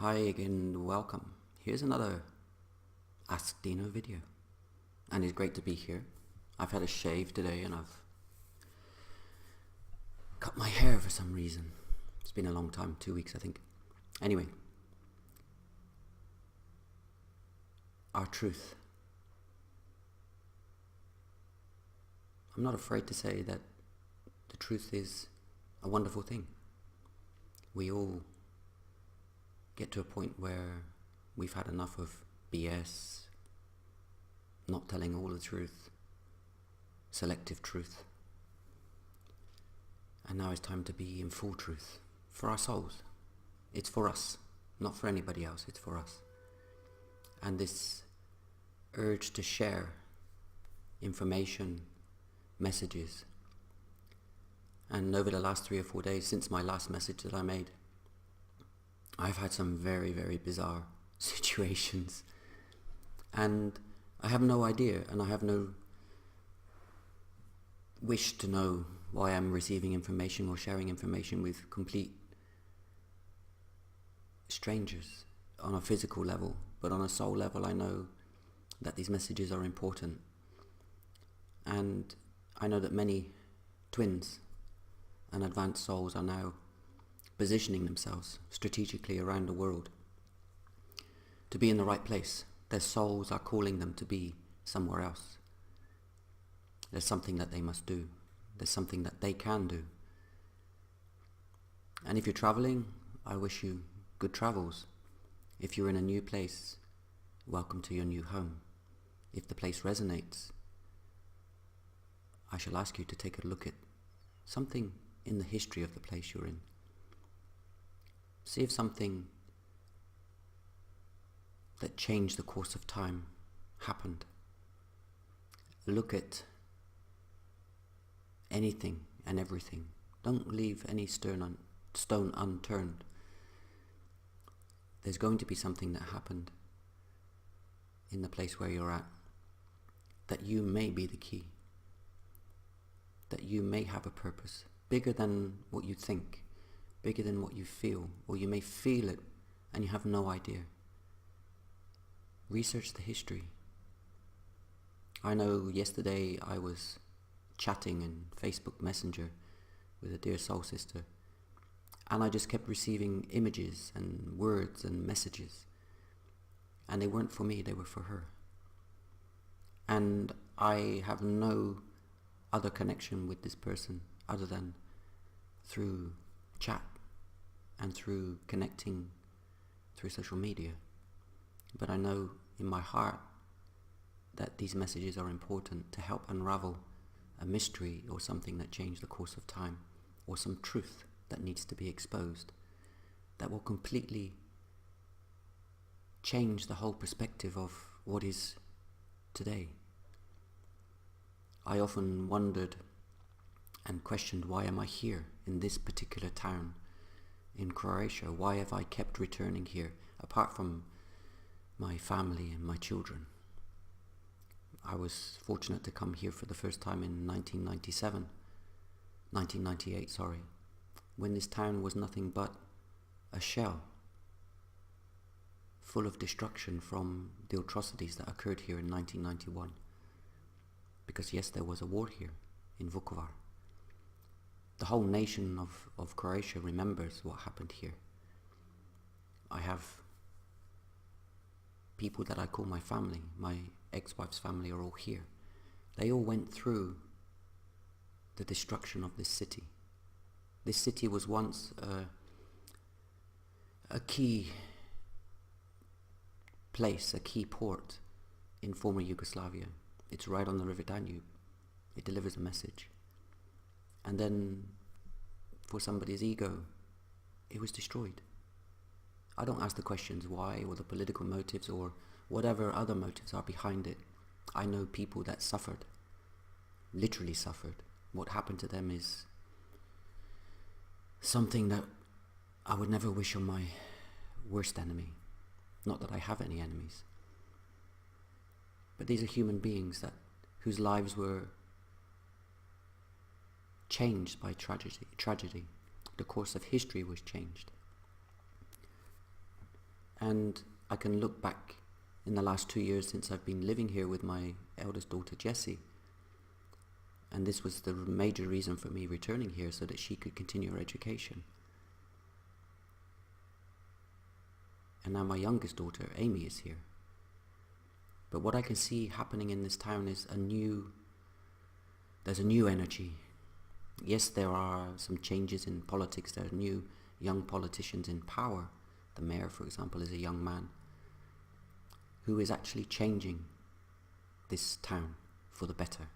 Hi again, welcome. Here's another Ask Dino video. And it's great to be here. I've had a shave today and I've cut my hair for some reason. It's been a long time, 2 weeks I think. Anyway, our truth. I'm not afraid to say that the truth is a wonderful thing. We all get to a point where we've had enough of BS, not telling all the truth, selective truth. And now it's time to be in full truth for our souls. It's for us, not for anybody else, it's for us. And this urge to share information, messages. And over the last 3 or 4 days since my last message that I made, I've had some very, very bizarre situations, and I have no idea, and I have no wish to know why I'm receiving information or sharing information with complete strangers on a physical level. But on a soul level, I know that these messages are important, and I know that many twins and advanced souls are now positioning themselves strategically around the world to be in the right place. Their souls are calling them to be somewhere else. There's something that they must do. There's something that they can do. And if you're traveling, I wish you good travels. If you're in a new place, welcome to your new home. If the place resonates, I shall ask you to take a look at something in the history of the place you're in. See if something that changed the course of time happened. Look at anything and everything. Don't leave any stone unturned. There's going to be something that happened in the place where you're at, that you may be the key, that you may have a purpose bigger than what you think, bigger than what you feel, or you may feel it and you have no idea. Research the history. I know yesterday I was chatting in Facebook Messenger with a dear soul sister, and I just kept receiving images and words and messages, and they weren't for me, they were for her. And I have no other connection with this person other than through chat and through connecting through social media. But I know in my heart that these messages are important to help unravel a mystery or something that changed the course of time, or some truth that needs to be exposed, that will completely change the whole perspective of what is today. I often wondered and questioned, why am I here in this particular town in Croatia? Why have I kept returning here, apart from my family and my children? I was fortunate to come here for the first time in 1998, when this town was nothing but a shell full of destruction from the atrocities that occurred here in 1991. Because yes, there was a war here in Vukovar. The whole nation of Croatia remembers what happened here. I have people that I call my family. My ex-wife's family are all here. They all went through the destruction of this city. This city was once a key place, a key port in former Yugoslavia. It's right on the River Danube. It delivers a message. And then, for somebody's ego, it was destroyed. I don't ask the questions why, or the political motives, or whatever other motives are behind it. I know people that suffered, literally suffered. What happened to them is something that I would never wish on my worst enemy. Not that I have any enemies. But these are human beings whose lives were changed by tragedy. The course of history was changed. And I can look back in the last 2 years since I've been living here with my eldest daughter Jessie, and this was the major reason for me returning here, so that she could continue her education. And now my youngest daughter Amy is here. But what I can see happening in this town is there's a new energy. Yes, there are some changes in politics. There are new young politicians in power. The mayor, for example, is a young man who is actually changing this town for the better.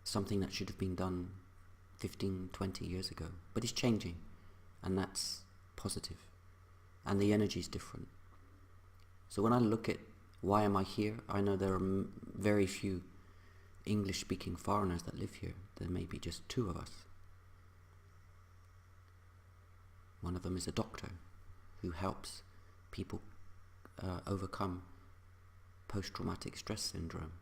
Something that should have been done 15, 20 years ago. But it's changing, and that's positive. And the energy is different. So when I look at why am I here, I know there are very few English-speaking foreigners that live here. There may be just 2 of us. One of them is a doctor who helps people overcome post-traumatic stress syndrome,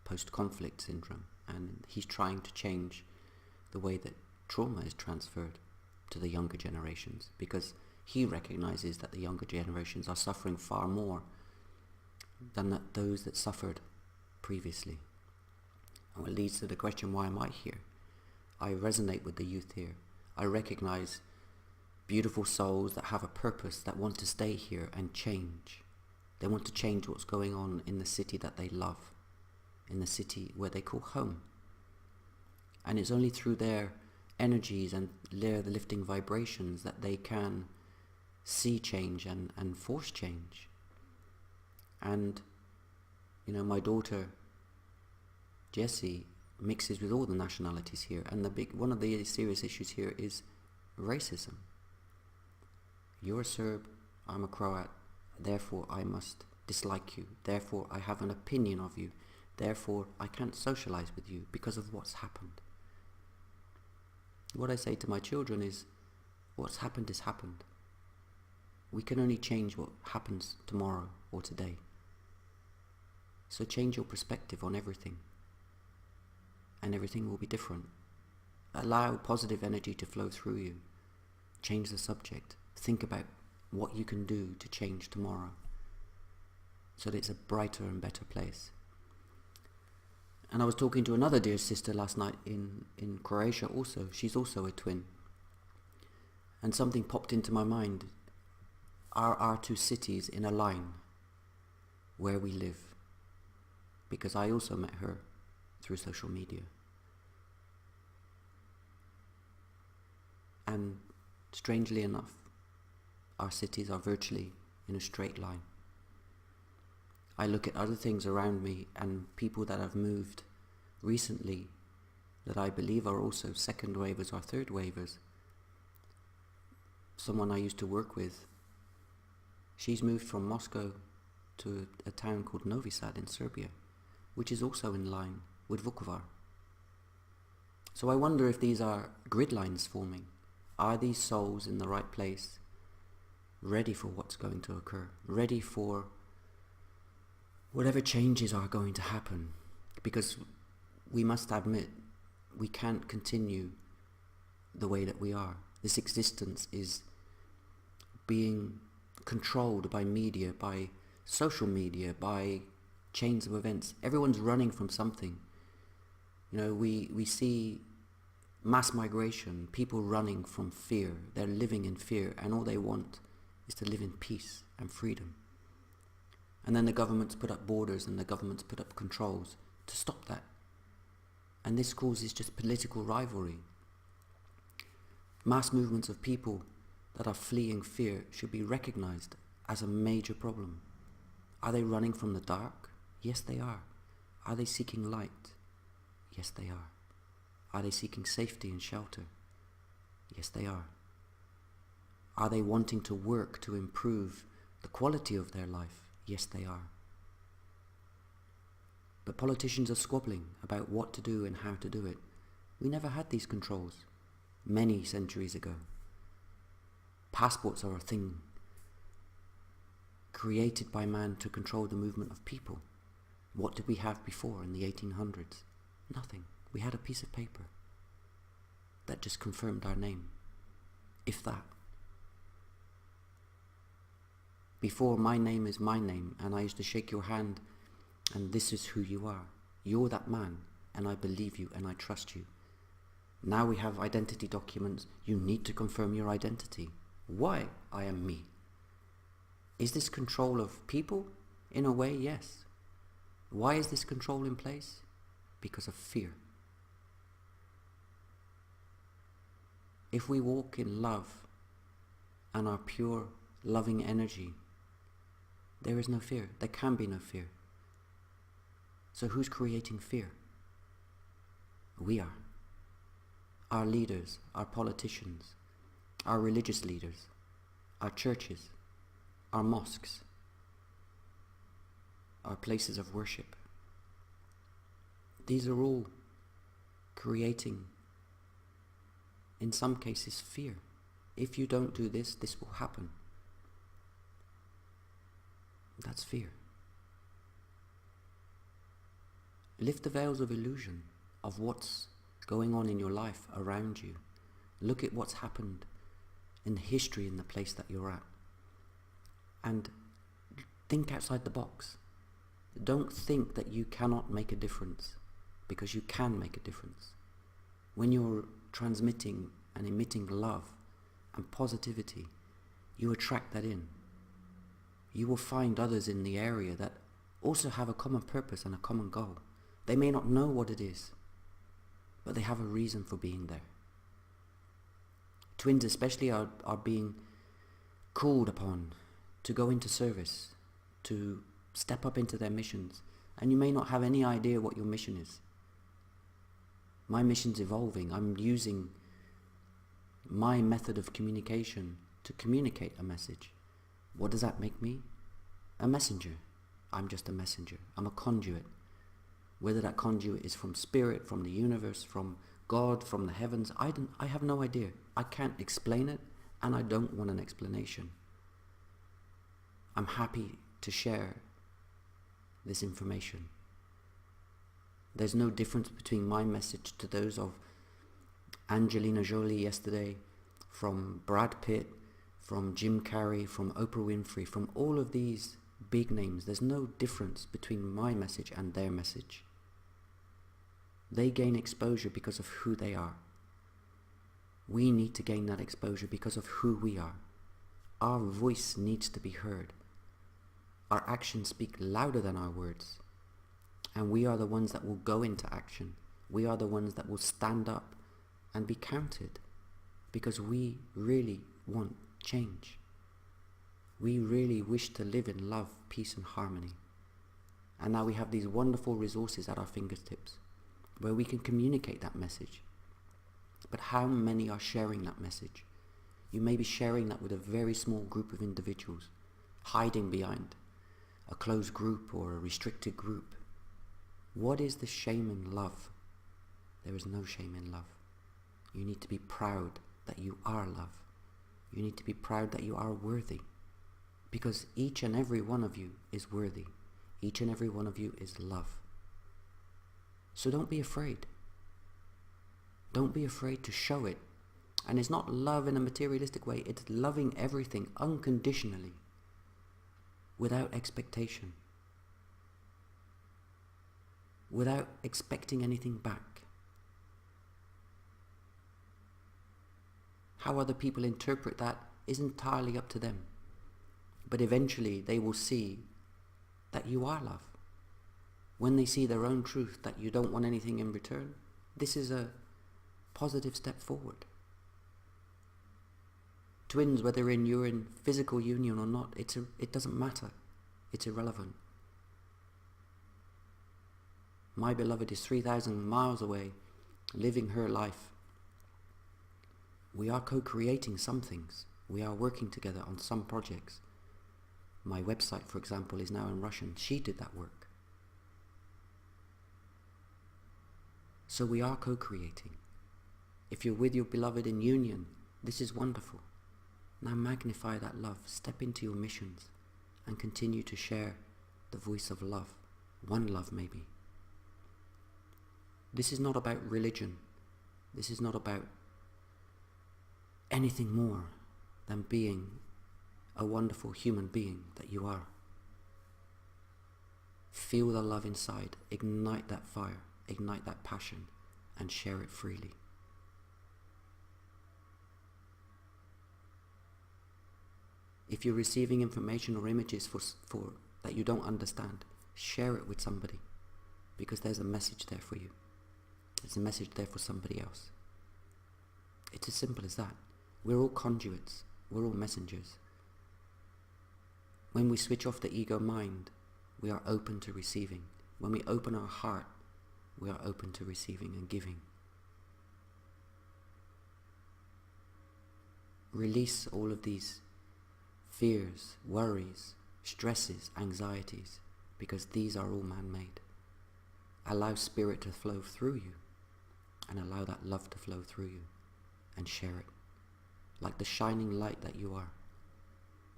post-conflict syndrome, and he's trying to change the way that trauma is transferred to the younger generations, because he recognizes that the younger generations are suffering far more than those that suffered previously. And what leads to the question, why am I here? I resonate with the youth here. I recognize beautiful souls that have a purpose, that want to stay here and change. They want to change what's going on in the city that they love, in the city where they call home. And it's only through their energies and the lifting vibrations that they can see change and force change. And my daughter Jessie mixes with all the nationalities here, and one of the serious issues here is racism. You're a Serb, I'm a Croat, therefore I must dislike you, therefore I have an opinion of you, therefore I can't socialize with you because of what's happened. What I say to my children is, what's happened is happened. We can only change what happens tomorrow or today. So change your perspective on everything, and everything will be different. Allow positive energy to flow through you. Change the subject. Think about what you can do to change tomorrow, so that it's a brighter and better place. And I was talking to another dear sister last night in Croatia also. She's also a twin. And something popped into my mind. Are our 2 cities in a line where we live? Because I also met her through social media. And strangely enough, our cities are virtually in a straight line. I look at other things around me and people that have moved recently that I believe are also second wavers or third wavers. Someone I used to work with, she's moved from Moscow to a town called Novi Sad in Serbia, which is also in line with Vukovar. So I wonder if these are grid lines forming. Are these souls in the right place, ready for what's going to occur, ready for whatever changes are going to happen? Because we must admit, we can't continue the way that we are. This existence is being controlled by media, by social media, by chains of events. Everyone's running from something. We see mass migration, people running from fear. They're living in fear, and all they want is to live in peace and freedom. And then the governments put up borders and the governments put up controls to stop that. And this causes just political rivalry. Mass movements of people that are fleeing fear should be recognized as a major problem. Are they running from the dark? Yes, they are. Are they seeking light? Yes, they are. Are they seeking safety and shelter? Yes, they are. Are they wanting to work to improve the quality of their life? Yes, they are. But politicians are squabbling about what to do and how to do it. We never had these controls many centuries ago. Passports are a thing created by man to control the movement of people. What did we have before in the 1800s? Nothing. We had a piece of paper that just confirmed our name. if that. Before, my name is my name, and I used to shake your hand, and this is who you are. You're that man, and I believe you, and I trust you. Now we have identity documents. You need to confirm your identity. Why? I am me. Is this control of people? In a way, yes. Why is this control in place? Because of fear. If we walk in love and our pure, loving energy, there is no fear. There can be no fear. So who's creating fear? We are. Our leaders, our politicians, our religious leaders, our churches, our mosques, our places of worship. These are all creating, in some cases, fear. If you don't do this, this will happen. That's fear. Lift the veils of illusion of what's going on in your life around you. Look at what's happened in history in the place that you're at. And think outside the box. Don't think that you cannot make a difference, because you can make a difference. When you're transmitting and emitting love and positivity, you attract that in. You will find others in the area that also have a common purpose and a common goal. They may not know what it is, but they have a reason for being there. Twins especially are being called upon to go into service, to step up into their missions, and you may not have any idea what your mission is. My mission's evolving. I'm using my method of communication to communicate a message. What does that make me? A messenger. I'm just a messenger. I'm a conduit. Whether that conduit is from spirit, from the universe, from God, from the heavens, I have no idea. I can't explain it, and I don't want an explanation. I'm happy to share this information. There's no difference between my message to those of Angelina Jolie yesterday, from Brad Pitt, from Jim Carrey, from Oprah Winfrey, from all of these big names. There's no difference between my message and their message. They gain exposure because of who they are. We need to gain that exposure because of who we are. Our voice needs to be heard. Our actions speak louder than our words. And we are the ones that will go into action. We are the ones that will stand up and be counted, because we really want change. We really wish to live in love, peace and harmony. And now we have these wonderful resources at our fingertips where we can communicate that message. But how many are sharing that message? You may be sharing that with a very small group of individuals, hiding behind a closed group or a restricted group. What is the shame in love? There is no shame in love. You need to be proud that you are love. You need to be proud that you are worthy, because each and every one of you is worthy. Each and every one of you is love. So don't be afraid. Don't be afraid to show it. And it's not love in a materialistic way. It's loving everything unconditionally, without expectation, without expecting anything back. How other people interpret that is entirely up to them. But eventually they will see that you are love. When they see their own truth, that you don't want anything in return, this is a positive step forward. Twins, whether you're in physical union or not, it doesn't matter. It's irrelevant. My beloved is 3,000 miles away, living her life. We are co-creating some things. We are working together on some projects. My website, for example, is now in Russian. She did that work. So we are co-creating. If you're with your beloved in union, this is wonderful. Now magnify that love. Step into your missions and continue to share the voice of love. One love, maybe. This is not about religion. This is not about anything more than being a wonderful human being that you are. Feel the love inside, ignite that fire, ignite that passion, and share it freely. If you're receiving information or images for that you don't understand, share it with somebody, because there's a message there for you. There's a message there for somebody else. It's as simple as that. We're all conduits. We're all messengers. When we switch off the ego mind, we are open to receiving. When we open our heart, we are open to receiving and giving. Release all of these fears, worries, stresses, anxieties, because these are all man-made. Allow spirit to flow through you, and allow that love to flow through you, and share it like the shining light that you are.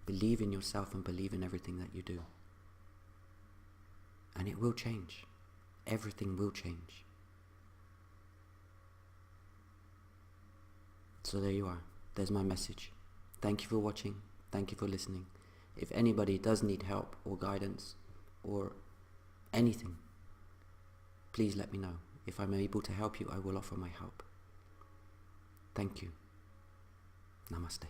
Believe in yourself and believe in everything that you do, and it will change. Everything will change. So there you are. There's my message. Thank you for watching. Thank you for listening. If anybody does need help or guidance or anything, please let me know. If I'm able to help you, I will offer my help. Thank you. Namaste.